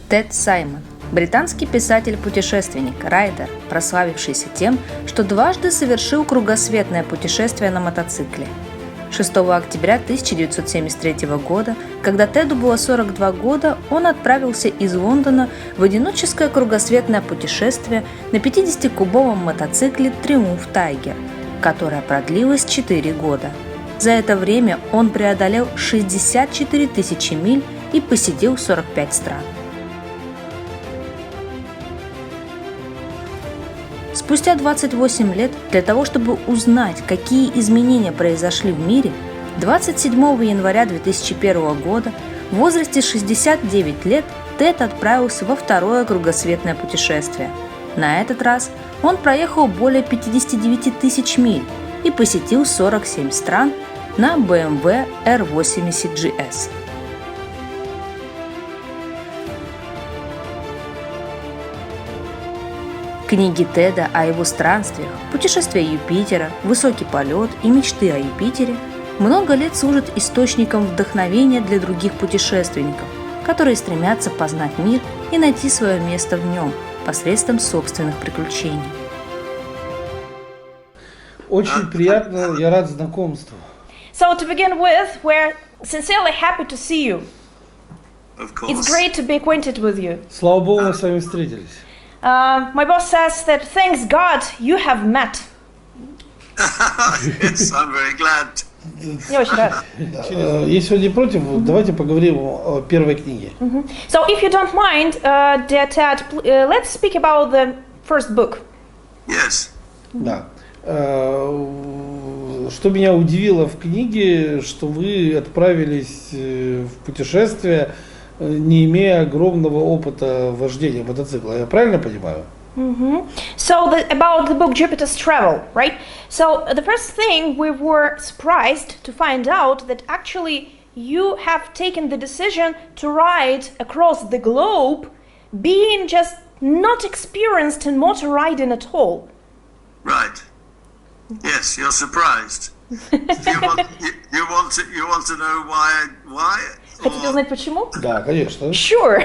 Тед Саймон, британский писатель-путешественник, райдер, прославившийся тем, что дважды совершил кругосветное путешествие на мотоцикле. 6 октября 1973 года, когда Теду было 42 года, он отправился из Лондона в одиноческое кругосветное путешествие на 50-кубовом мотоцикле «Триумф Тайгер», которое продлилось 4 года. За это время он преодолел 64 тысячи миль и посетил 45 стран. Спустя 28 лет, для того, чтобы узнать, какие изменения произошли в мире, 27 января 2001 года в возрасте 69 лет Тед отправился во второе кругосветное путешествие. На этот раз он проехал более 59 тысяч миль и посетил 47 стран на BMW R80 GS. Книги Теда о его странствиях, путешествие Юпитера, высокий полет и мечты о Юпитере много лет служат источником вдохновения для других путешественников, которые стремятся познать мир и найти свое место в нем посредством собственных приключений. Очень приятно, я рад знакомству. So to begin with, we're sincerely happy to see you. Of course. It's great to be acquainted with you. Слава Богу, мы с вами встретились. My boss says that thanks God you have met. Yes, I'm very glad. Я очень рад. Если вы не против, давайте поговорим о первой книге. So if you don't mind, dear Ted, let's speak about the first book. Yes. Да. Что меня удивило в книге, что вы отправились в путешествие, не имея огромного опыта вождения мотоцикла. Я правильно понимаю? So about the book Jupiter's Travel, right? So the first thing we were surprised to find out that actually you have taken the decision to ride across the globe, being just not experienced in motor riding at all. Right. Yes, you're surprised. You want to know why? Хотите узнать почему? Да, конечно. Sure.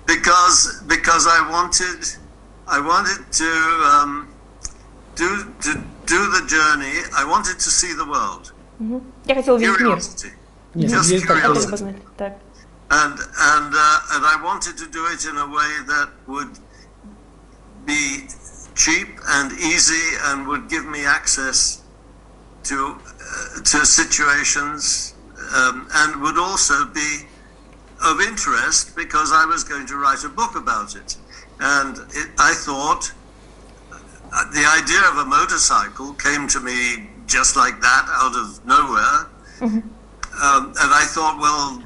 because I wanted to do the journey. I wanted to see the world. Я хотела увидеть мир. Curiosity. Нет, Just есть такое. curiosity. Так. And I wanted to do it in a way that would be cheap and easy and would give me access to situations and would also be of interest because I was going to write a book about it. And I thought the idea of a motorcycle came to me just like that out of nowhere. And I thought, well,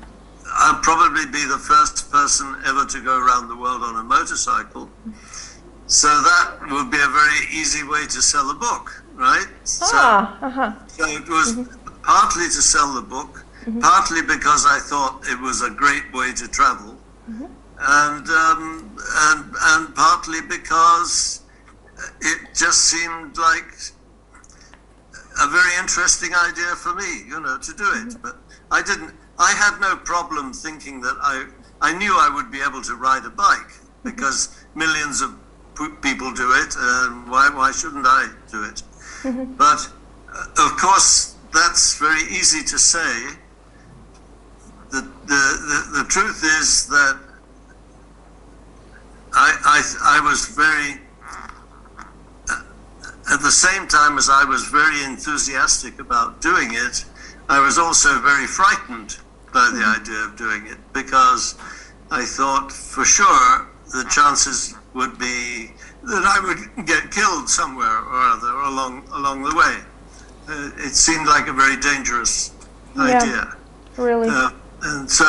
I'll probably be the first person ever to go around the world on a motorcycle. So that would be a very easy way to sell a book, right? So it was partly to sell the book, partly because I thought it was a great way to travel, and partly because it just seemed like a very interesting idea for me, to do it. But I had no problem thinking that I knew I would be able to ride a bike because millions of people do it, and why shouldn't I do it? But of course, that's very easy to say. The truth is that I was very, at the same time as I was very enthusiastic about doing it, I was also very frightened by the idea of doing it because I thought for sure the chances would be that I would get killed somewhere or other along the way. It seemed like a very dangerous idea. Really. And so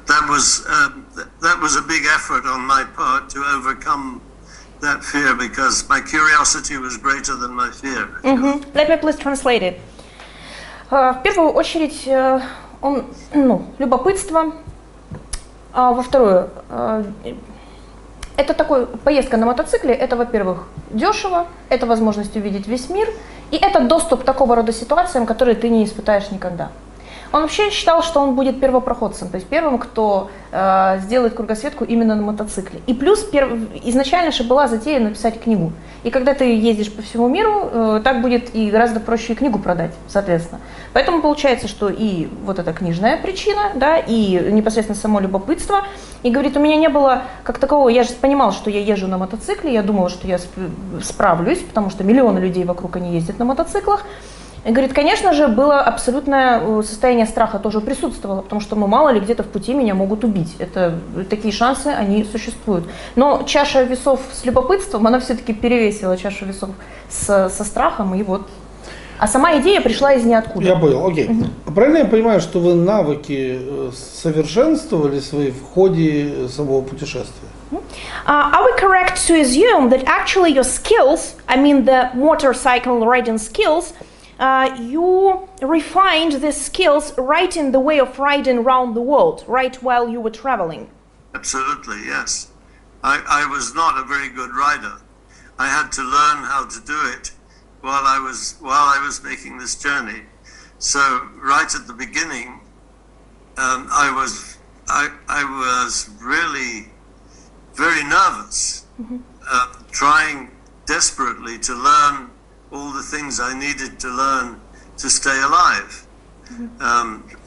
that was a big effort on my part to overcome that fear because my curiosity was greater than my fear. Let me please translate it. В первую очередь, любопытство. Во вторую, это такой поездка на мотоцикле, это, во-первых, дешево, это возможность увидеть весь мир, и это доступ к такого рода ситуациям, которые ты не испытаешь никогда. Он вообще считал, что он будет первопроходцем, то есть первым, кто сделает кругосветку именно на мотоцикле. И плюс изначально же была затея написать книгу. И когда ты ездишь по всему миру, так будет и гораздо проще и книгу продать, соответственно. Поэтому получается, что и вот эта книжная причина, да, и непосредственно само любопытство. И говорит, у меня не было как такового, я же понимал, что я езжу на мотоцикле, я думала, что я справлюсь, потому что миллионы людей вокруг, они ездят на мотоциклах. И говорит, конечно же, было абсолютное состояние страха тоже присутствовало, потому что, ну, мало ли, где-то в пути меня могут убить. Такие шансы, они существуют. Но чаша весов с любопытством, она все-таки перевесила чашу весов со страхом, и вот. А сама идея пришла из ниоткуда. Я понял, окей. Правильно я понимаю, что вы навыки совершенствовали свои в ходе самого путешествия? Are we correct to assume that actually your skills, I mean the motorcycle riding skills, you refined these skills right in the way of riding around the world, right while you were traveling? Absolutely, yes. I was not a very good rider. I had to learn how to do it while I was making this journey. So right at the beginning, I was really very nervous, trying desperately to learn all the things I needed to learn to stay alive.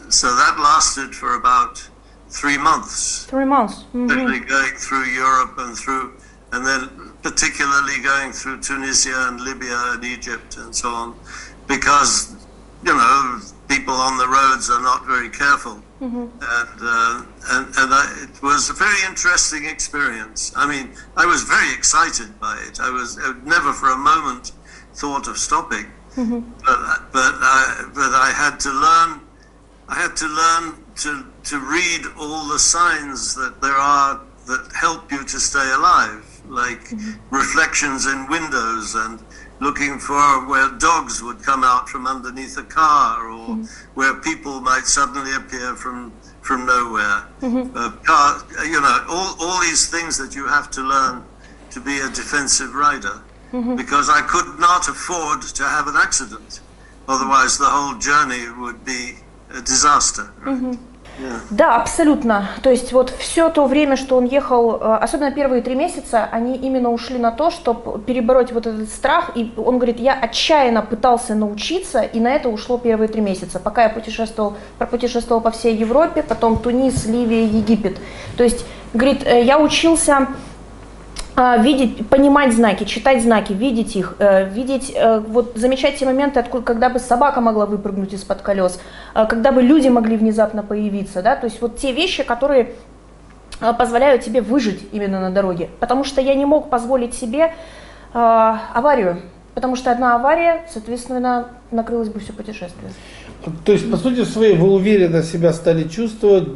So that lasted for about 3 months. 3 months. Especially going through Europe and then particularly going through Tunisia and Libya and Egypt and so on, because, you know, people on the roads are not very careful. It was a very interesting experience. I mean, I was very excited by it. I never for a moment thought of stopping, but I had to learn. I had to learn to read all the signs that there are that help you to stay alive, like reflections in windows and looking for where dogs would come out from underneath a car, or where people might suddenly appear from nowhere. You know, all these things that you have to learn to be a defensive rider, because I could not afford to have an accident. Otherwise, the whole journey would be a disaster. Right? Да, абсолютно. То есть вот все то время, что он ехал, особенно первые 3 месяца, они именно ушли на то, чтобы перебороть вот этот страх. И он говорит, я отчаянно пытался научиться, и на это ушло первые 3 месяца, пока я пропутешествовал по всей Европе, потом Тунис, Ливия, Египет. То есть, говорит, я учился видеть, понимать знаки, читать знаки, видеть их, вот замечать те моменты, когда бы собака могла выпрыгнуть из-под колес, когда бы люди могли внезапно появиться, да, то есть вот те вещи, которые позволяют тебе выжить именно на дороге, потому что я не мог позволить себе аварию, потому что одна авария, соответственно, накрылось бы все путешествие. То есть, по сути своей, вы уверенно себя стали чувствовать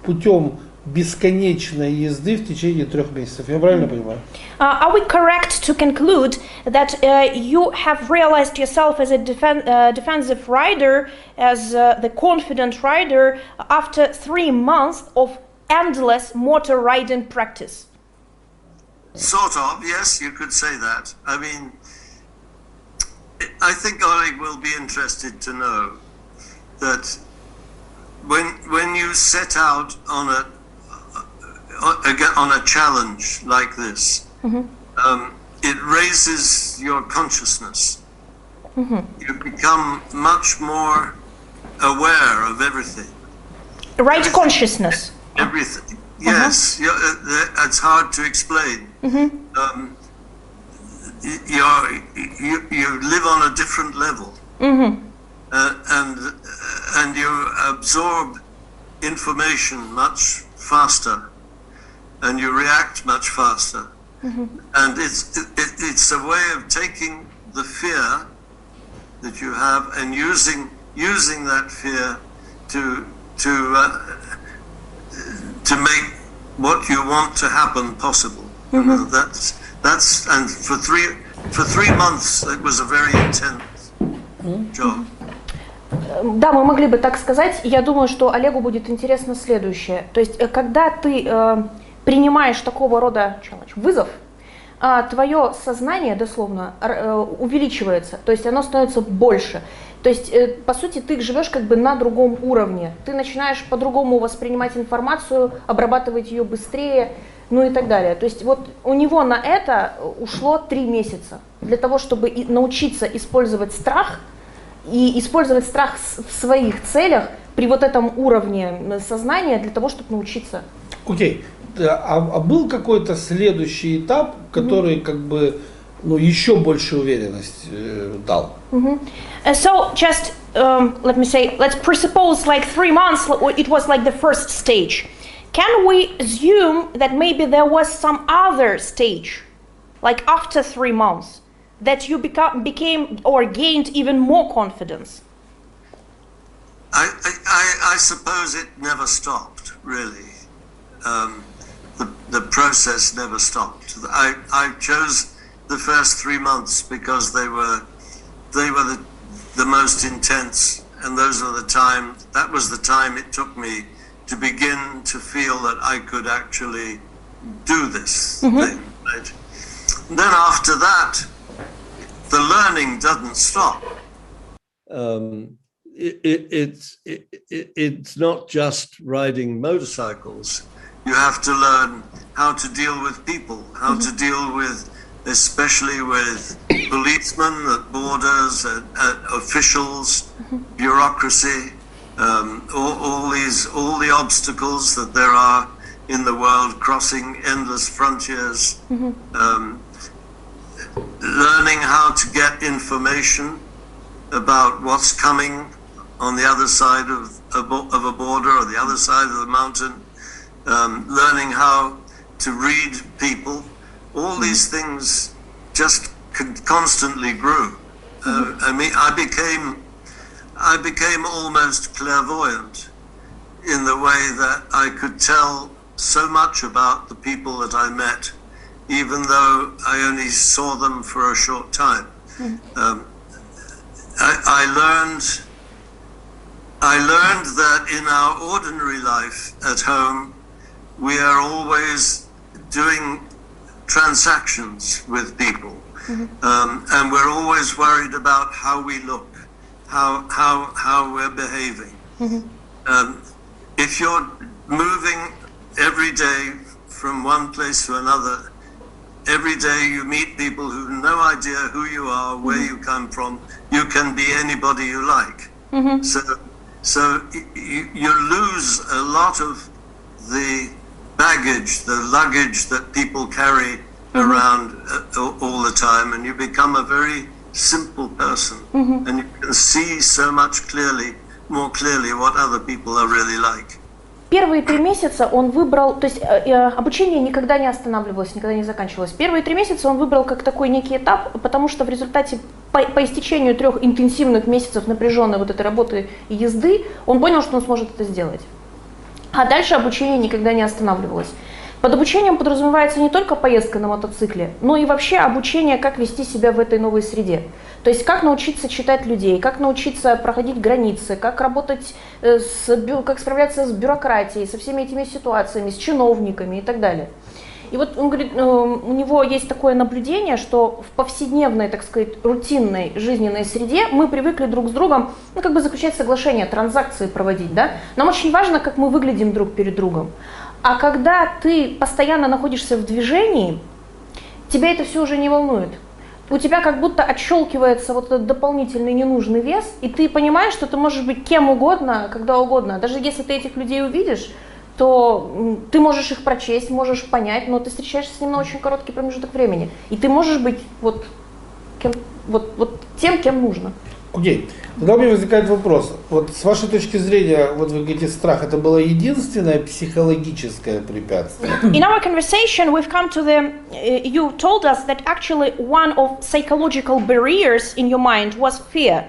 путем бесконечной езды в течение 3 месяцев. Я правильно понимаю? Are we correct to conclude that you have realized yourself as a defensive rider, as the confident rider, after 3 months of endless motor riding practice? Sort of, yes, you could say that. I mean, I think Oleg will be interested to know that when you set out on a challenge like this, it raises your consciousness. You become much more aware of everything. Right consciousness. Everything. Yes, it's hard to explain. You live on a different level, and you absorb information much faster, and you react much faster. And it's a way of taking the fear that you have and using that fear to make what you want to happen possible. That's and for 3 months it was a very intense job. Да, мы могли бы так сказать. Я думаю, что Олегу будет интересно следующее. То есть, когда ты принимаешь такого рода вызов, твое сознание дословно увеличивается, то есть оно становится больше. То есть, по сути, ты живешь как бы на другом уровне. Ты начинаешь по-другому воспринимать информацию, обрабатывать ее быстрее, ну и так далее. То есть вот у него на это ушло 3 месяца для того, чтобы научиться использовать страх и использовать страх в своих целях при вот этом уровне сознания для того, чтобы научиться. Окей. А был какой-то следующий этап, который как бы еще больше уверенность дал? So just let me say, let's presuppose like 3 months it was like the first stage. Can we assume that maybe there was some other stage, like after 3 months, that you became or gained even more confidence? I suppose it never stopped, really. The process never stopped. I chose the first 3 months because they were the most intense, and that was the time it took me to begin to feel that I could actually do this thing. Right? And then after that, the learning doesn't stop. It's not just riding motorcycles. You have to learn how to deal with people, how to deal with, especially with policemen at borders, officials, bureaucracy, all the obstacles that there are in the world, crossing endless frontiers, learning how to get information about what's coming on the other side of a border or the other side of the mountain, learning how to read people. All these things just constantly grew. I mean, I became almost clairvoyant in the way that I could tell so much about the people that I met, even though I only saw them for a short time. I learned that in our ordinary life at home, we are always doing transactions with people, and we're always worried about how we look, how we're behaving. If you're moving every day from one place to another, every day you meet people who have no idea who you are, where you come from. You can be anybody you like. So you lose a lot of the baggage, the luggage that people carry around all the time, and you become a very simple person, and you can see so much more clearly what other people are really like. Первые 3 месяца он выбрал, то есть обучение никогда не останавливалось, никогда не заканчивалось. Первые 3 месяца он выбрал как такой некий этап, потому что в результате по истечению 3 интенсивных месяцев напряженной вот этой работы и езды, он понял, что он сможет это сделать. А дальше обучение никогда не останавливалось. Под обучением подразумевается не только поездка на мотоцикле, но и вообще обучение, как вести себя в этой новой среде. То есть как научиться читать людей, как научиться проходить границы, как работать, как справляться с бюрократией, со всеми этими ситуациями, с чиновниками и так далее. И вот он говорит, у него есть такое наблюдение, что в повседневной, так сказать, рутинной жизненной среде мы привыкли друг с другом, как бы заключать соглашения, транзакции проводить, да? Нам очень важно, как мы выглядим друг перед другом. А когда ты постоянно находишься в движении, тебя это все уже не волнует. У тебя как будто отщелкивается вот этот дополнительный ненужный вес, и ты понимаешь, что ты можешь быть кем угодно, когда угодно. Даже если ты этих людей увидишь, то ты можешь их прочесть, можешь понять, но ты встречаешься с ним на очень короткий промежуток времени. И ты можешь быть тем, кем нужно. Окей. Тогда у меня возникает вопрос. Вот с вашей точки зрения, вот вы говорите, страх, это было единственное психологическое препятствие? In our conversation, we've come to you told us that actually one of psychological barriers in your mind was fear.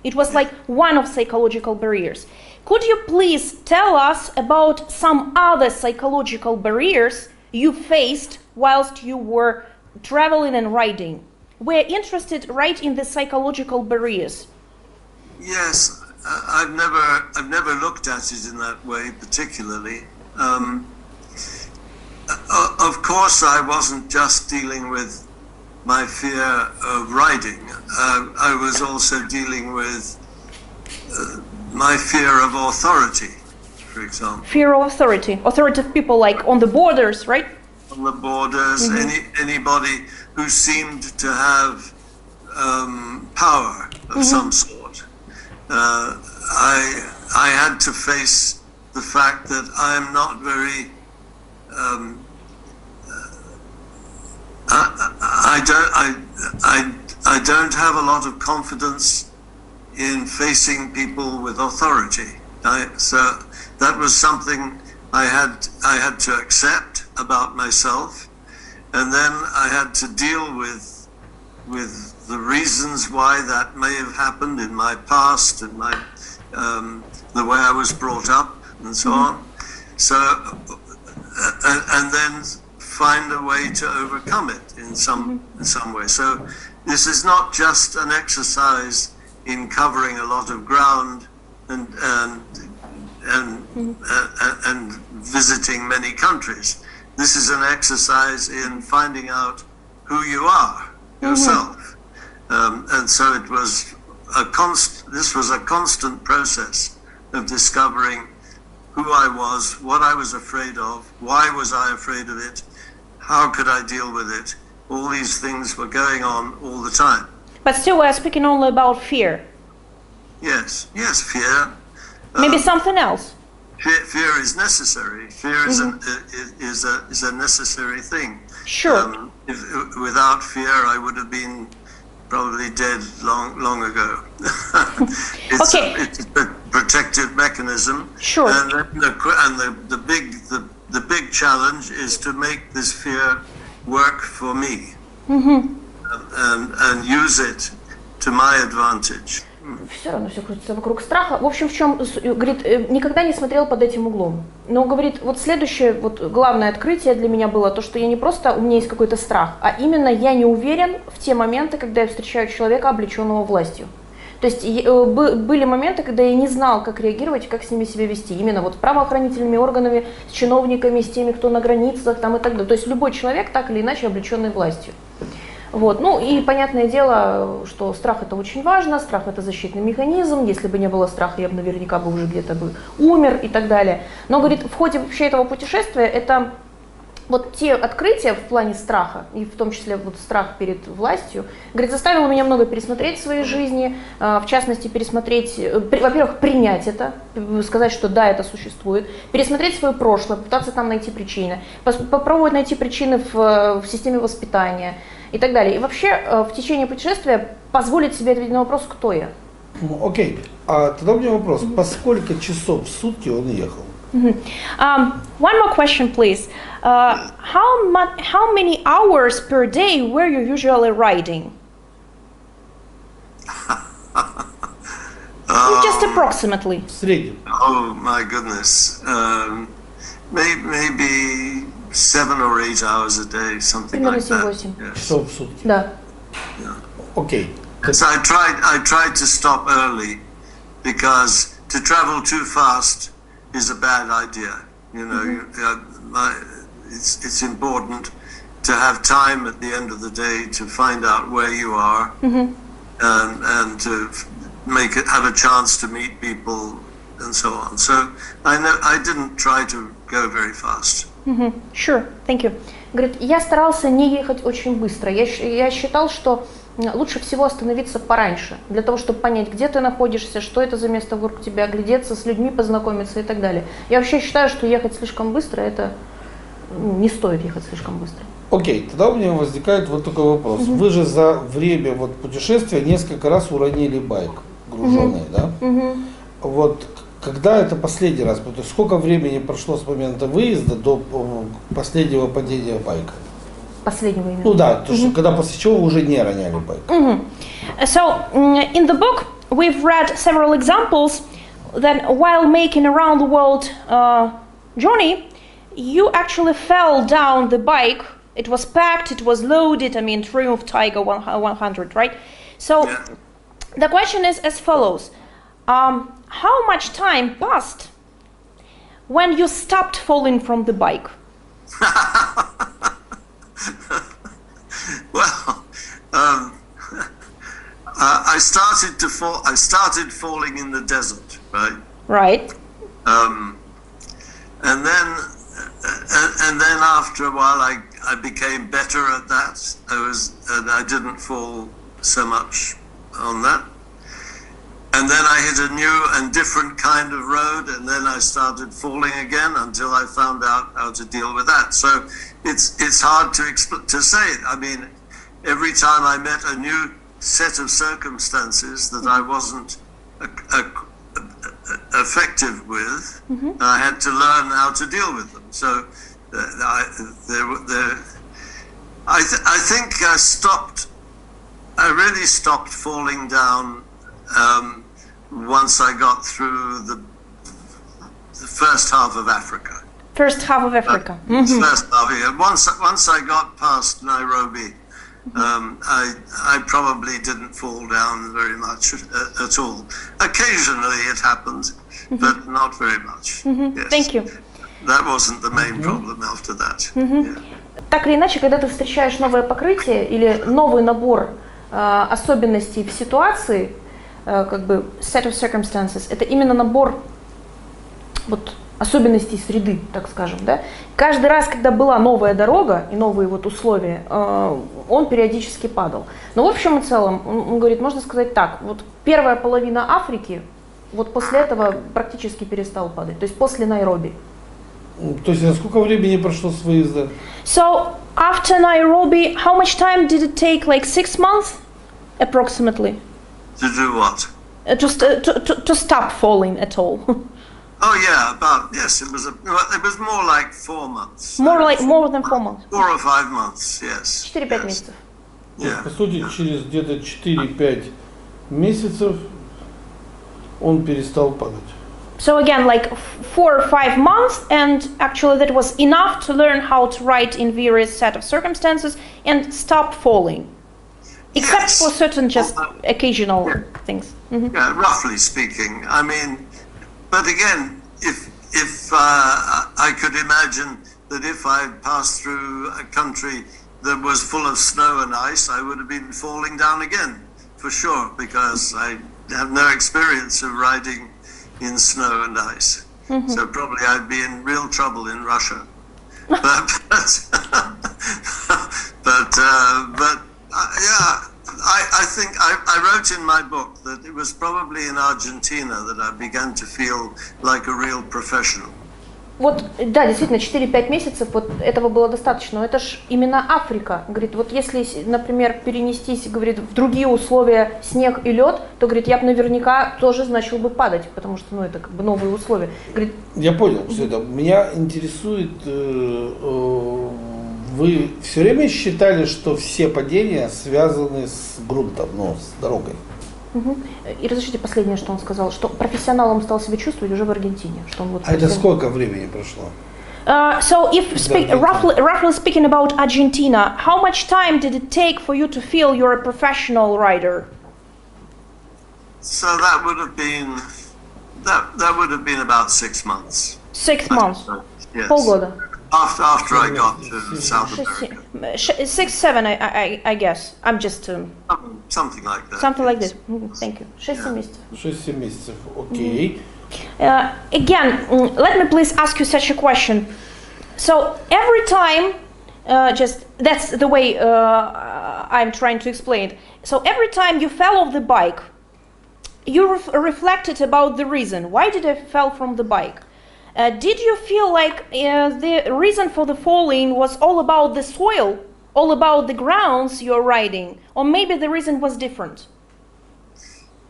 It was like one of psychological barriers. Could you please tell us about some other psychological barriers you faced whilst you were traveling and riding? We're interested right in the psychological barriers. Yes, I've never looked at it in that way particularly. Of course, I wasn't just dealing with my fear of riding. I was also dealing with my fear of authority, for example. Fear of authority. Authoritative people, like on the borders, right? On the borders, anybody who seemed to have power of some sort. I had to face the fact that I am not very. I don't have a lot of confidence in facing people with authority. So that was something I had to accept about myself, and then I had to deal with the reasons why that may have happened in my past and my the way I was brought up and so on. So and then find a way to overcome it in some way. So this is not just an exercise in covering a lot of ground and visiting many countries. This is an exercise in finding out who you are yourself, and so it was this was a constant process of discovering who I was, what I was afraid of, why was I afraid of it, how could I deal with it. All these things were going on all the time. But still, we're speaking only about fear. Yes, fear. Maybe something else. Fear is necessary. Fear is a necessary thing. Sure. Without fear, I would have been probably dead long ago. It's a protective mechanism. Sure. And the big challenge is to make this fear work for me, and use it to my advantage. Все равно все крутится вокруг страха. В общем, в чем, говорит, никогда не смотрел под этим углом. Но, говорит, вот следующее, вот главное открытие для меня было то, что я не просто, у меня есть какой-то страх, а именно я не уверен в те моменты, когда я встречаю человека, облеченного властью. То есть были моменты, когда я не знал, как реагировать, как с ними себя вести. Именно вот с правоохранительными органами, с чиновниками, с теми, кто на границах там, и так далее. То есть любой человек, так или иначе, облеченный властью. Вот. Ну и понятное дело, что страх это очень важно, страх это защитный механизм, если бы не было страха, я бы наверняка бы уже где-то бы умер и так далее. Но, говорит, в ходе вообще этого путешествия это вот те открытия в плане страха, и в том числе вот страх перед властью, говорит, заставило меня много пересмотреть в своей жизни, в частности пересмотреть, во-первых, принять это, сказать, что да, это существует, пересмотреть свое прошлое, попытаться там найти причины, попробовать найти причины в системе воспитания и так далее. И вообще в течение путешествия позволить себе ответить на вопрос, кто я. Окей, а тогда у меня вопрос, по сколько часов в сутки он ехал? One more question, please. How many hours per day were you usually riding? Just approximately. В среднем. Oh my goodness. Maybe 7 or 8 hours a day, something like that. 7-8. Yes. Часов в сутки. Да. Окей. So I tried to stop early because to travel too fast is a bad idea. You know, it's important to have time at the end of the day to find out where you are, and to have a chance to meet people and so on. So I didn't try to go very fast. Sure, thank you. Говорит, я старался не ехать очень быстро. Я считал, что лучше всего остановиться пораньше, для того, чтобы понять, где ты находишься, что это за место вокруг тебя, глядеться, с людьми познакомиться и так далее. Я вообще считаю, что ехать слишком быстро, это не стоит ехать слишком быстро. Окей, тогда у меня возникает вот такой вопрос. Вы же за время вот путешествия несколько раз уронили байк груженый, да? Вот когда это последний раз? То есть сколько времени прошло с момента выезда до последнего падения байка? Последнего именно. Ну да, то, что, когда после чего вы уже не роняли байк. So, in the book, we've read several examples that while making a round the world journey, you actually fell down the bike. It was packed, it was loaded, I mean, Triumph Tiger 100, right? So, the question is as follows. How much time passed when you stopped falling from the bike? Well, I started falling in the desert. right? Right. And then after a while, I became better at that. I didn't fall so much on that. And then I hit a new and different kind of road, and then I started falling again until I found out how to deal with that. So it's hard to say it. I mean, every time I met a new set of circumstances that I wasn't effective with, I had to learn how to deal with them. So I think I really stopped falling down once I got through the first half of Africa. First half of Africa. First half, yeah. Once I got past Nairobi, I probably didn't fall down very much at all. Occasionally it happened, but not very much. Yes. Thank you. That wasn't the main problem after that. Yeah. Так или иначе, когда ты встречаешь новое покрытие или новый набор особенностей в ситуации, как бы set of circumstances, это именно набор вот особенностей среды, так скажем, да. Каждый раз, когда была новая дорога и новые вот условия, он периодически падал. Но в общем и целом, он говорит, можно сказать так, вот первая половина Африки, вот после этого практически перестал падать, то есть после Найроби. То есть, сколько времени прошло с выезда? So, after Nairobi, how much time did it take, like 6 months, approximately? To do what? To stop falling at all. Oh yeah, yes, it was more like 4 months. More than 4 months. 4 or 5 months, yes. 4-5 месяцев. Yeah. По сути, через где-то 4-5 месяцев он перестал падать. So again, like 4 or 5 months, and actually that was enough to learn how to write in various set of circumstances and stop falling. Except for certain just occasional things. Yeah, roughly speaking. I mean, but again, if I could imagine that if I passed through a country that was full of snow and ice, I would have been falling down again, for sure, because I have no experience of riding in snow and ice. So probably I'd be in real trouble in Russia. But yeah, I think I wrote in my book that it was probably in Argentina that I began to feel like a real professional. Вот, да, действительно, 4-5 месяцев вот этого было достаточно, но это ж именно Африка. Говорит, вот если, например, перенестись, говорит, в другие условия, снег и лед, то, говорит, я бы наверняка тоже начал бы падать, потому что, ну, это как бы новые условия. Говорит, я понял все это. Меня интересует, вы все время считали, что все падения связаны с грунтом, ну, с дорогой? И разрешите последнее, что он сказал, что профессионалом стал себя чувствовать уже в Аргентине. Что он вот это сколько времени прошло? So if roughly speaking about Argentina, how much time did it take for you to feel you're a professional rider? So that would have been about 6 months. 6 months. Yes. Полгода. After I got to South America. 6-7, I guess. I'm just something like that. Something like this. Thank you. 6-7 месяцев. 6-7 месяцев. Окей. Again, let me please ask you such a question. So every time, just that's the way I'm trying to explain it. So every time you fell off the bike, you reflected about the reason. Why did I fall from the bike? Did you feel like the reason for the falling was all about the soil, all about the grounds you're riding, or maybe the reason was different?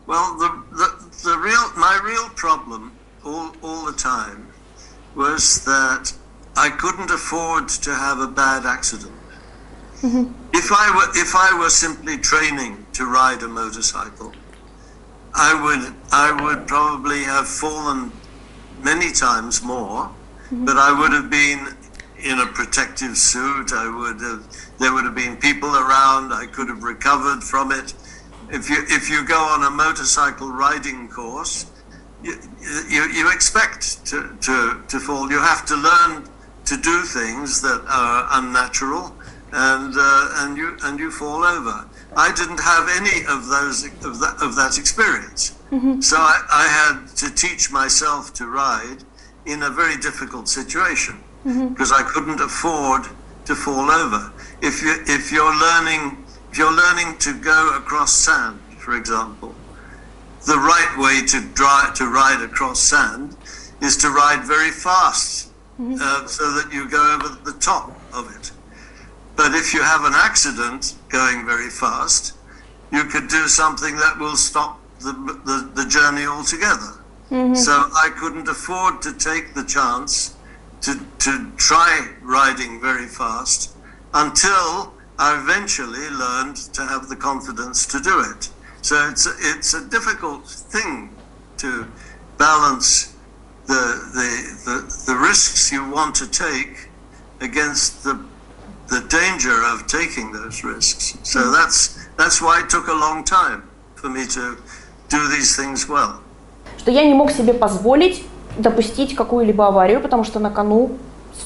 Well, my real problem all the time was that I couldn't afford to have a bad accident. If I were simply training to ride a motorcycle, I would probably have fallen many times more, but I would have been in a protective suit. There would have been people around. I could have recovered from it. If you go on a motorcycle riding course, you expect to fall. You have to learn to do things that are unnatural, and you fall over. I didn't have any of that experience. So I had to teach myself to ride in a very difficult situation because I couldn't afford to fall over. If you're learning to go across sand, for example, the right way to ride across sand is to ride very fast so that you go over the top of it. But if you have an accident going very fast, you could do something that will stop the journey altogether. So I couldn't afford to take the chance to try riding very fast until I eventually learned to have the confidence to do it. So it's a difficult thing to balance the risks you want to take against the danger of taking those risks. So that's why it took a long time for me to do these things well. Что я не мог себе позволить допустить какую-либо аварию, потому что на кону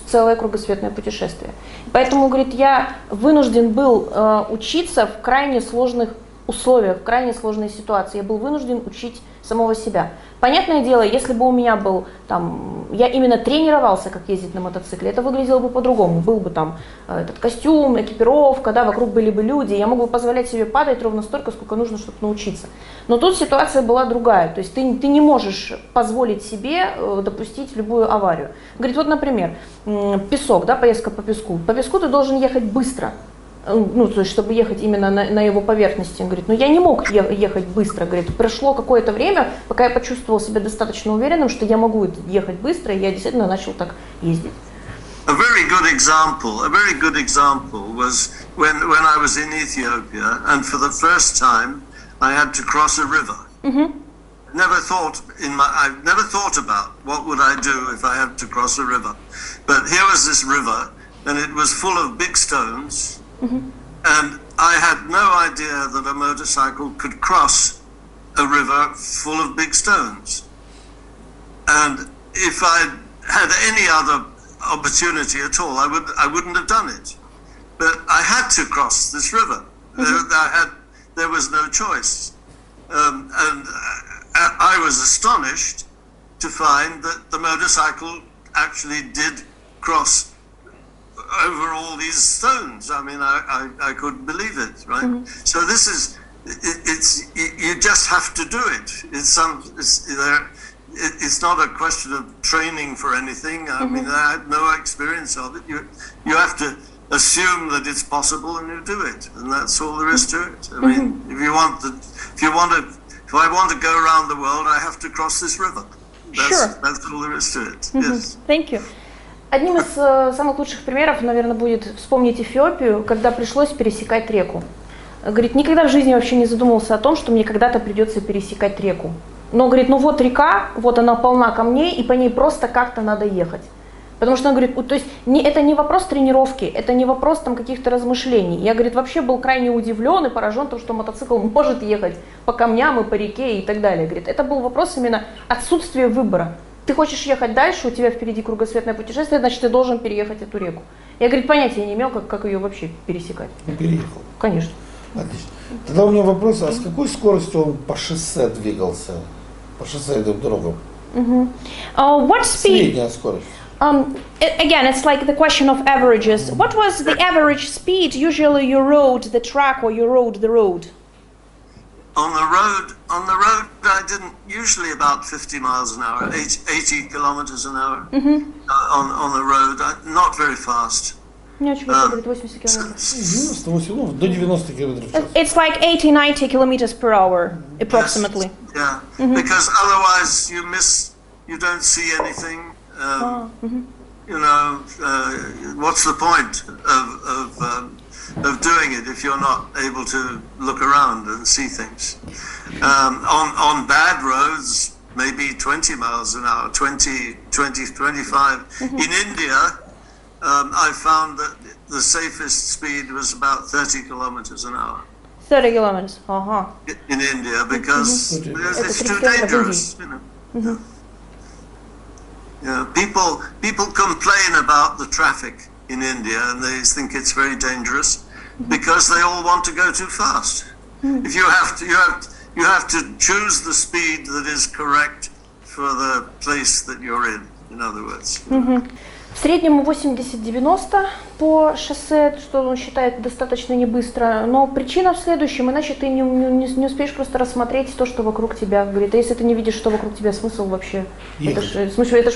целое кругосветное путешествие. Поэтому, говорит, я вынужден был учиться в крайне сложных условиях, в крайне сложной ситуации. Я был вынужден учить самого себя. Понятное дело, если бы у меня был там, я именно тренировался, как ездить на мотоцикле, это выглядело бы по-другому. Был бы там этот костюм, экипировка, да, вокруг были бы люди, я мог бы позволять себе падать ровно столько, сколько нужно, чтобы научиться. Но тут ситуация была другая, то есть ты не можешь позволить себе допустить любую аварию. Говорит, вот, например, песок, да, поездка по песку. По песку ты должен ехать быстро. Ну, то есть, чтобы ехать именно на его поверхности. Он говорит, ну я не мог ехать быстро. Говорит, прошло какое-то время, пока я почувствовал себя достаточно уверенным, что я могу ехать быстро, и я действительно начал так ездить. A very good example was when I was in Ethiopia, and for the first time I had to cross a river. I've never thought about what would I do if I had to cross a river. But here was this river, and it was full of big stones. And I had no idea that a motorcycle could cross a river full of big stones. And if I had any other opportunity at all, I wouldn't have done it. But I had to cross this river. There was no choice. And I was astonished to find that the motorcycle actually did cross over all these stones. I mean, I couldn't believe it, right? So this is, you just have to do it. It's not a question of training for anything. I mean, I had no experience of it. You have to assume that it's possible and you do it, and that's all there is to it. I mean, if I want to go around the world, I have to cross this river. That's all there is to it. Yes. Thank you. Одним из самых лучших примеров, наверное, будет вспомнить Эфиопию, когда пришлось пересекать реку. Говорит, никогда в жизни вообще не задумывался о том, что мне когда-то придется пересекать реку. Но, говорит, ну вот река, вот она полна камней, и по ней просто как-то надо ехать. Потому что он говорит, то есть это не вопрос тренировки, это не вопрос там каких-то размышлений. Я, говорит, вообще был крайне удивлен и поражен тем, что мотоцикл может ехать по камням и по реке и так далее. Говорит, это был вопрос именно отсутствия выбора. Ты хочешь ехать дальше, у тебя впереди кругосветное путешествие, значит, ты должен переехать эту реку. Я, говорит, понятия не имел, как ее вообще пересекать. И переехал. Конечно. Отлично. Тогда у меня вопрос, а с какой скоростью он по шоссе двигался? По шоссейным дорогам? What speed? Средняя скорость. Again, it's like the question of averages. What was the average speed usually you rode the track or you rode the road? On the road, I didn't, usually about 50 miles an hour, 80 kilometers an hour on the road, not very fast. Не очень быстро, говорит, 80 километров. 98, до 90 километров в час. It's like 80-90 kilometers per hour, approximately. Yes, yeah, because otherwise you don't see anything. You know, what's the point of doing it if you're not able to look around and see things? On bad roads, maybe 20 miles an hour, 20, 25. In India, I found that the safest speed was about 30 kilometers an hour. 30 kilometers, in India, because it's too dangerous, you know. Yeah, people complain about the traffic in India and they think it's very dangerous, because they all want to go too fast. If you have to choose the speed that is correct for the place that you're in other words. В среднем 80-90 по шоссе, что он считает достаточно не быстро, но причина в следующем, иначе ты не успеешь просто рассмотреть то, что вокруг тебя. Говорит, а если ты не видишь, что вокруг тебя, смысл вообще? Это ж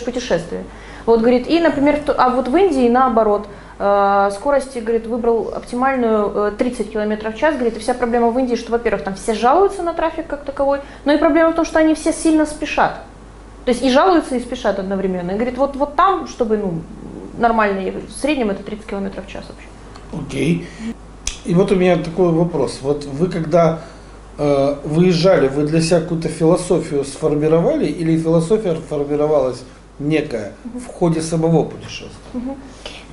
путешествие. Вот, говорит, и, например, а вот в Индии наоборот, скорость, говорит, выбрал оптимальную 30 км в час, говорит, и вся проблема в Индии, что, во-первых, там все жалуются на трафик как таковой, но и проблема в том, что они все сильно спешат. То есть и жалуются, и спешат одновременно. И говорит, вот там, чтобы, нормально, в среднем это 30 км в час вообще. Окей. И вот у меня такой вопрос. Вот вы когда выезжали, вы для себя какую-то философию сформировали или философия формировалась некая в ходе самого путешествия?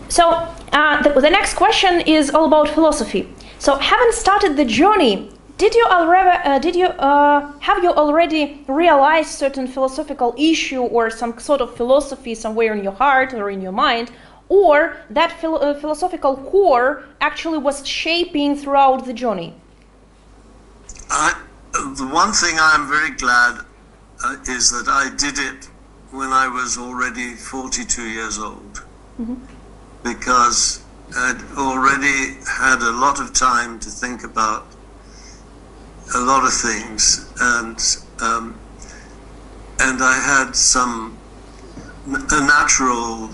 So, the next question is all about philosophy. So, having started the journey, have you already realized certain philosophical issue or some sort of philosophy somewhere in your heart or in your mind, or that philosophical core actually was shaping throughout the journey? The one thing I'm very glad is that I did it when I was already 42 years old, because I'd already had a lot of time to think about a lot of things, and I had a natural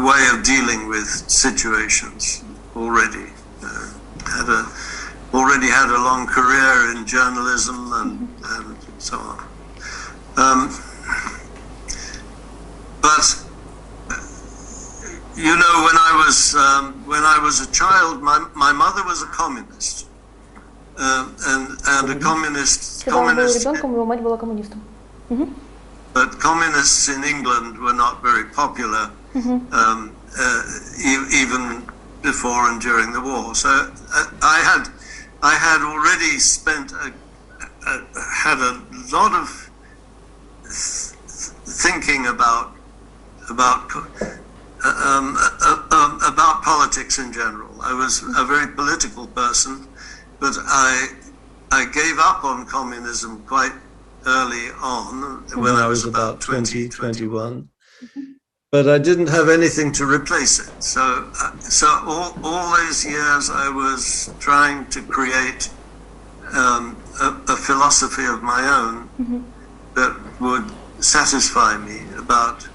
way of dealing with situations already. Already had a long career in journalism and so on. But you know, when I was a child, my mother was a communist, and a communist. Когда он был ребенком, его мать была коммунистом. But communists in England were not very popular, even before and during the war. So I had already had a lot of thinking about politics in general. I was a very political person, but I gave up on communism quite early on when I was about 20, 21. But I didn't have anything to replace it. So all those years I was trying to create a philosophy of my own that would satisfy me about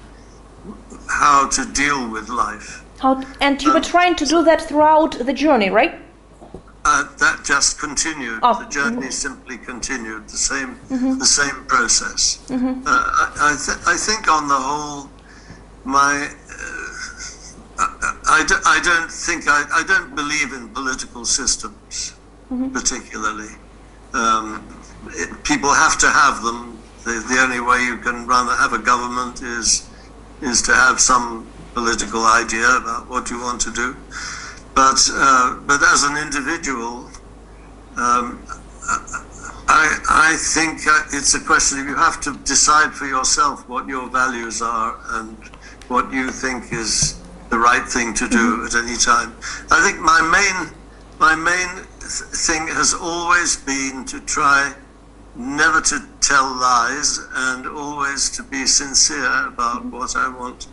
how to deal with life. And you were trying to do that throughout the journey, right? That just continued. The journey simply continued, the same process. I think on the whole, I don't believe in political systems particularly. People have to have them. The only way you can have a government is to have some political idea about what you want to do. But as an individual, I think it's a question of you have to decide for yourself what your values are and what you think is the right thing to do at any time. I think my main thing has always been to try never to tell lies and always to be sincere about what I want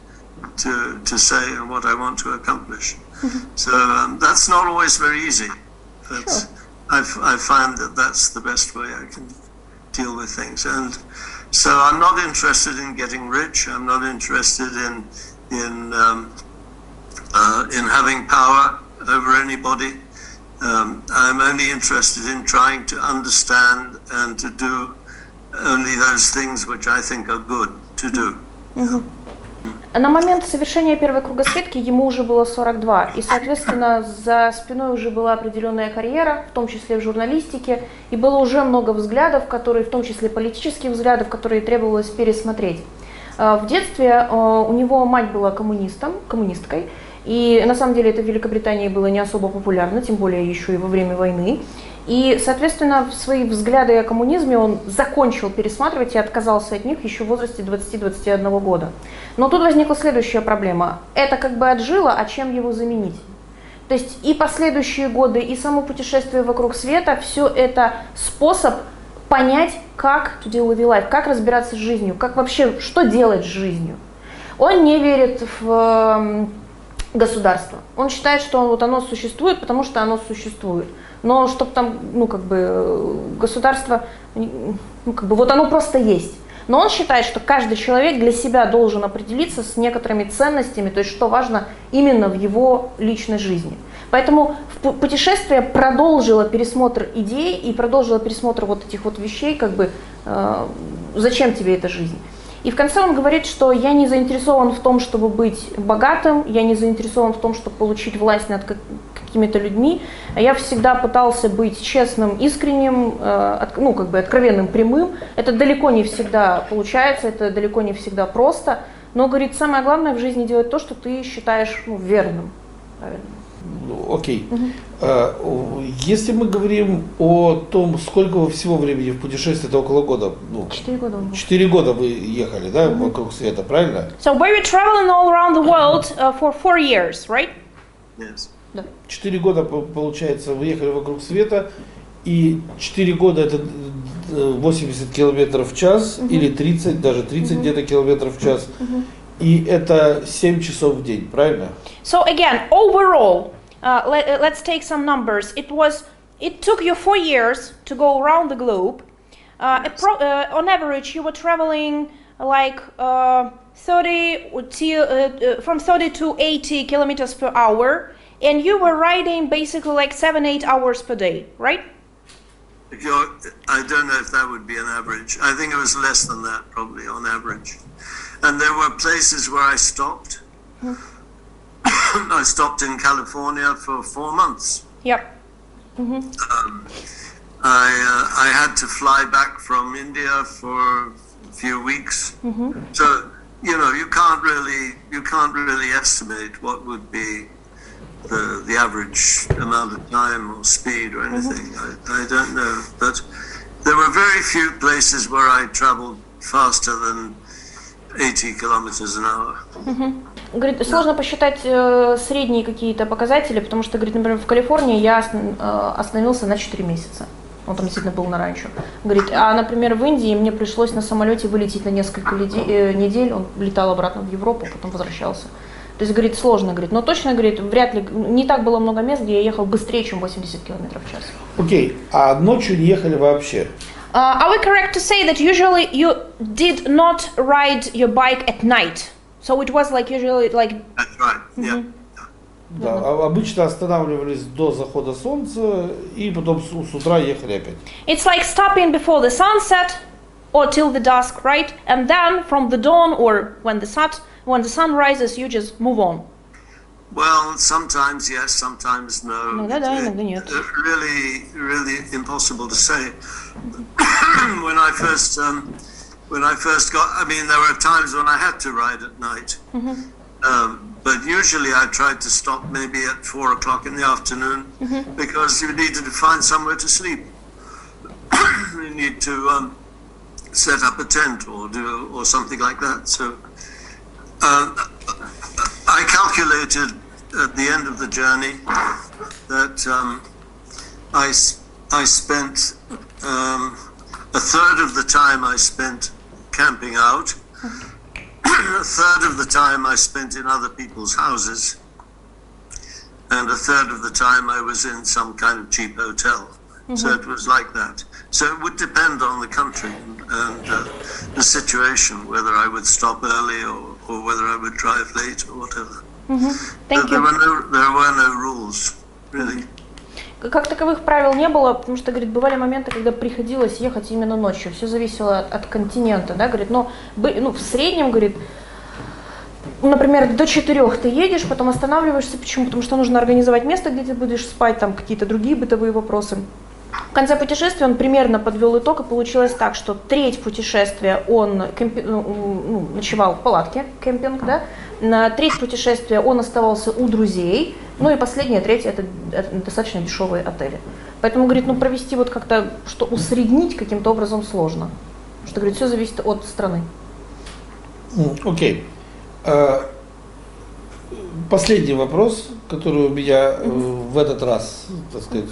to say and what I want to accomplish. So that's not always very easy, but sure. I find that that's the best way I can deal with things. And so I'm not interested in getting rich. I'm not interested in having power over anybody. I'm only interested in trying to understand and to do only those things which I think are good to do. На момент совершения первой кругосветки ему уже было 42, и, соответственно, за спиной уже была определенная карьера, в том числе в журналистике, и было уже много взглядов, которые, в том числе политических взглядов, которые требовалось пересмотреть. В детстве у него мать была коммунисткой, и на самом деле это в Великобритании было не особо популярно, тем более еще и во время войны. И, соответственно, свои взгляды о коммунизме он закончил пересматривать и отказался от них еще в возрасте 20-21 года. Но тут возникла следующая проблема. Это как бы отжило, а чем его заменить? То есть и последующие годы, и само путешествие вокруг света, все это способ понять, как to deal with your life, как разбираться с жизнью, как вообще, что делать с жизнью. Он не верит в государство. Он считает, что вот оно существует, потому что оно существует. Но чтобы там, государство, вот оно просто есть. Но он считает, что каждый человек для себя должен определиться с некоторыми ценностями, то есть что важно именно в его личной жизни. Поэтому путешествие продолжило пересмотр идей и продолжило пересмотр вот этих вот вещей, зачем тебе эта жизнь. И в конце он говорит, что я не заинтересован в том, чтобы быть богатым, я не заинтересован в том, чтобы получить власть над какими-то людьми. Я всегда пытался быть честным, искренним, откровенным, прямым. Это далеко не всегда получается, это далеко не всегда просто. Но, говорит, самое главное в жизни делать то, что ты считаешь верным. Правильно. Окей. Если мы говорим о том, сколько вы всего времени в путешествии, это около года. 4 года. 4 года вы ехали, да, вокруг света, правильно? So were you traveling all around the world for 4 years, right? Yes. Да. 4 года, получается, вы ехали вокруг света, и 4 года это 80 километров в час, или 30, даже 30 где-то километров в час. И это 7 часов в день, правильно? So again, overall, let's take some numbers. It took you 4 years to go around the globe. On average, you were traveling like from 30 to 80 kilometers per hour, and you were riding basically like 7-8 hours per day, right? I don't know if that would be an average. I think it was less than that, probably on average. And there were places where I stopped. I stopped in California for 4 months. Yep. I had to fly back from India for a few weeks. So you can't really estimate what would be the average amount of time or speed or anything. I don't know, but there were very few places where I traveled faster than 80 kilometers an hour. Говорит, сложно посчитать средние какие-то показатели, потому что, говорит, например, в Калифорнии я остановился на 4 месяца. Он там действительно был на ранчо. Говорит, а, например, в Индии мне пришлось на самолете вылететь на несколько недель. Он летал обратно в Европу, потом возвращался. То есть, говорит, сложно, говорит, но точно, говорит, вряд ли, не так было много мест, где я ехал быстрее, чем 80 км в час. Окей, а ночью не ехали вообще? Are we correct to say that usually you did not ride your bike at night? So it was like usually like... That's right, yeah. Да, обычно останавливались до захода солнца и потом с утра ехали опять. It's like stopping before the sunset or till the dusk, right? And then from the dawn or when the sun rises, you just move on. Well, sometimes yes, sometimes no. Иногда да, иногда нет. Really impossible to say. When I first got, I mean, there were times when I had to ride at night. But usually I tried to stop maybe at 4 o'clock in the afternoon because you needed to find somewhere to sleep. You need to set up a tent or something like that. So I calculated at the end of the journey that I spent a third of the time I spent camping out, a third of the time I spent in other people's houses, and a third of the time I was in some kind of cheap hotel. So it was like that. So it would depend on the country and the situation, whether I would stop early or whether I would drive late or whatever. Thank you. There were no rules, really. Как таковых правил не было, потому что, говорит, бывали моменты, когда приходилось ехать именно ночью. Все зависело от континента, да, говорит, но в среднем, говорит, например, до 4 ты едешь, потом останавливаешься. Почему? Потому что нужно организовать место, где ты будешь спать, там какие-то другие бытовые вопросы. В конце путешествия он примерно подвел итог, и получилось так, что треть путешествия он ночевал в палатке, кемпинг, да, на треть путешествия он оставался у друзей, ну и последняя треть это достаточно дешевые отели. Поэтому, говорит, ну провести вот как-то, что усреднить каким-то образом сложно. Потому что, говорит, все зависит от страны. Окей. Последний вопрос, который у меня в этот раз, так сказать,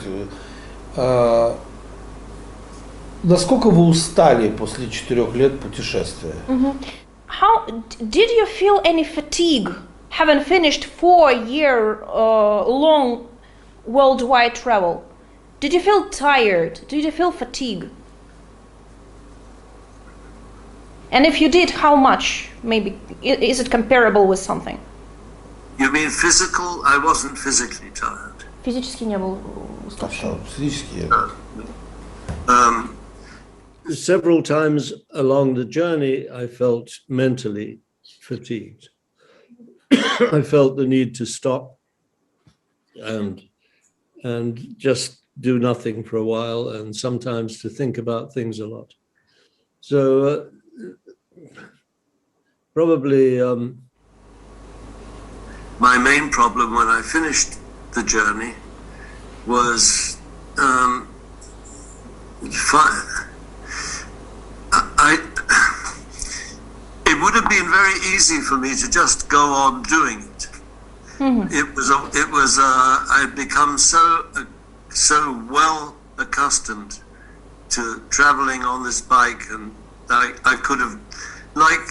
насколько вы устали после 4 лет путешествия? How did you feel any fatigue having finished 4-year long worldwide travel? Did you feel tired? Did you feel fatigue? And if you did, how much? Maybe is it comparable with something? You mean physical? I wasn't physically tired. Физически не был уставшим. Физически. Several times along the journey, I felt mentally fatigued. I felt the need to stop and just do nothing for a while, and sometimes to think about things a lot. So probably My main problem when I finished the journey was it would have been very easy for me to just go on doing it. It was I'd become so well accustomed to traveling on this bike, and I could have like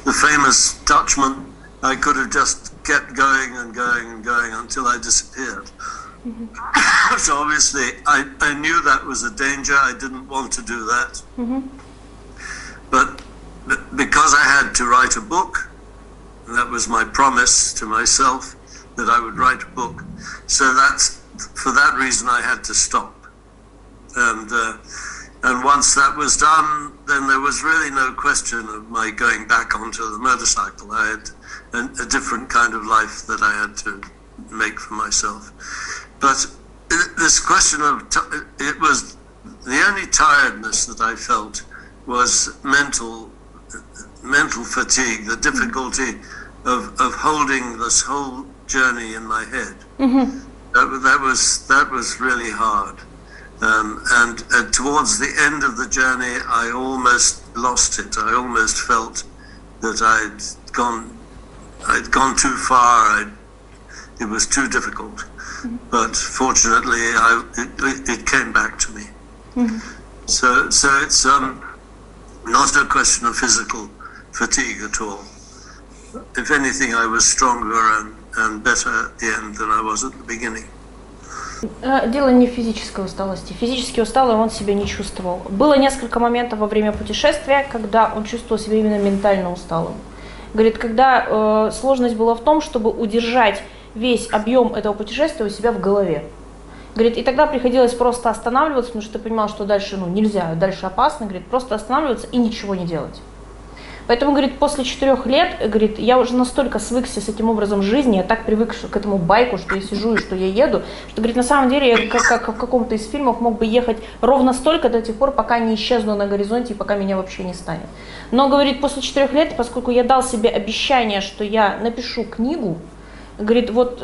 the famous Dutchman, I could have just kept going and going and going until I disappeared. So obviously I knew that was a danger. I didn't want to do that. But because I had to write a book, and that was my promise to myself that I would write a book, so for that reason I had to stop. And once that was done, then there was really no question of my going back onto the motorcycle. I had a different kind of life that I had to make for myself. But this question of it was the only tiredness that I felt was mental fatigue, the difficulty of holding this whole journey in my head. That was really hard. And towards the end of the journey, I almost lost it. I almost felt that I'd gone too far. It was too difficult. But fortunately, it came back to me. So it's not a question of physical fatigue at all. If anything, I was stronger and better at the end than I was at the beginning. Дело не в физической усталости. Физически усталым он себя не чувствовал. Было несколько моментов во время путешествия, когда он чувствовал себя именно ментально усталым. Говорит, когда сложность была в том, чтобы удержать весь объем этого путешествия у себя в голове. Говорит, и тогда приходилось просто останавливаться, потому что ты понимал, что дальше нельзя, дальше опасно. Говорит, просто останавливаться и ничего не делать. Поэтому, говорит, после 4 лет, говорит, я уже настолько свыкся с этим образом жизни, я так привык к этому байку, что я сижу и что я еду, что, говорит, на самом деле я как в каком-то из фильмов мог бы ехать ровно столько до тех пор, пока не исчезну на горизонте и пока меня вообще не станет. Но, говорит, после 4 лет, поскольку я дал себе обещание, что я напишу книгу, говорит, вот,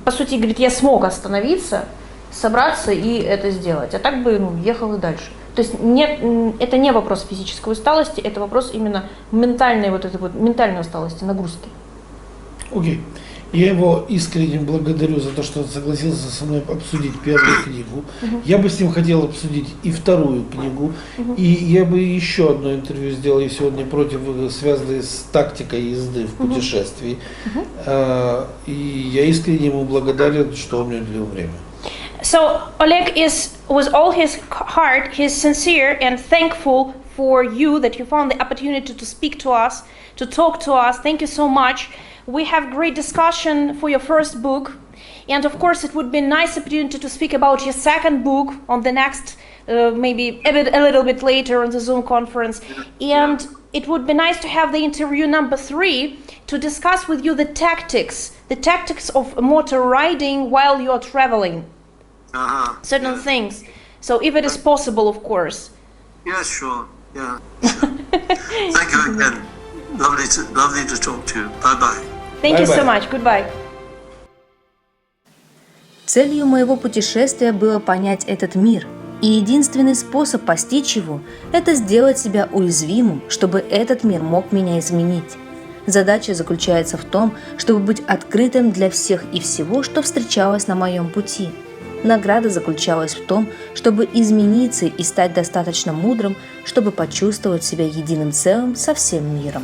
по сути, говорит, я смог остановиться, собраться и это сделать, а так бы, ехал и дальше. То есть это не вопрос физической усталости, это вопрос именно ментальной ментальной усталости, нагрузки. Окей. Я его искренне благодарю за то, что он согласился со мной обсудить первую книгу. Я бы с ним хотел обсудить и вторую книгу. И я бы еще одно интервью сделал, если он не против, связанное с тактикой езды в путешествии. И я искренне ему благодарен, что он мне уделил время. So Oleg is, with all his heart, he's sincere and thankful for you that you found the opportunity to speak to us, to talk to us. Thank you so much. We have great discussion for your first book, and of course it would be a nice opportunity to speak about your second book on the next, maybe a little bit later on the Zoom conference. And it would be nice to have the interview number 3 to discuss with you the tactics of motor riding while you are traveling. Certain things. So if it is possible, of course. Yeah, sure. Yeah. Thank you again. Lovely to talk to you. Bye bye. Thank you so Bye-bye. much. Goodbye. Целью моего путешествия было понять этот мир, и единственный способ постичь его – это сделать себя уязвимым, чтобы этот мир мог меня изменить. Задача заключается в том, чтобы быть открытым для всех и всего, что встречалось на моем пути. Награда заключалась в том, чтобы измениться и стать достаточно мудрым, чтобы почувствовать себя единым целым со всем миром.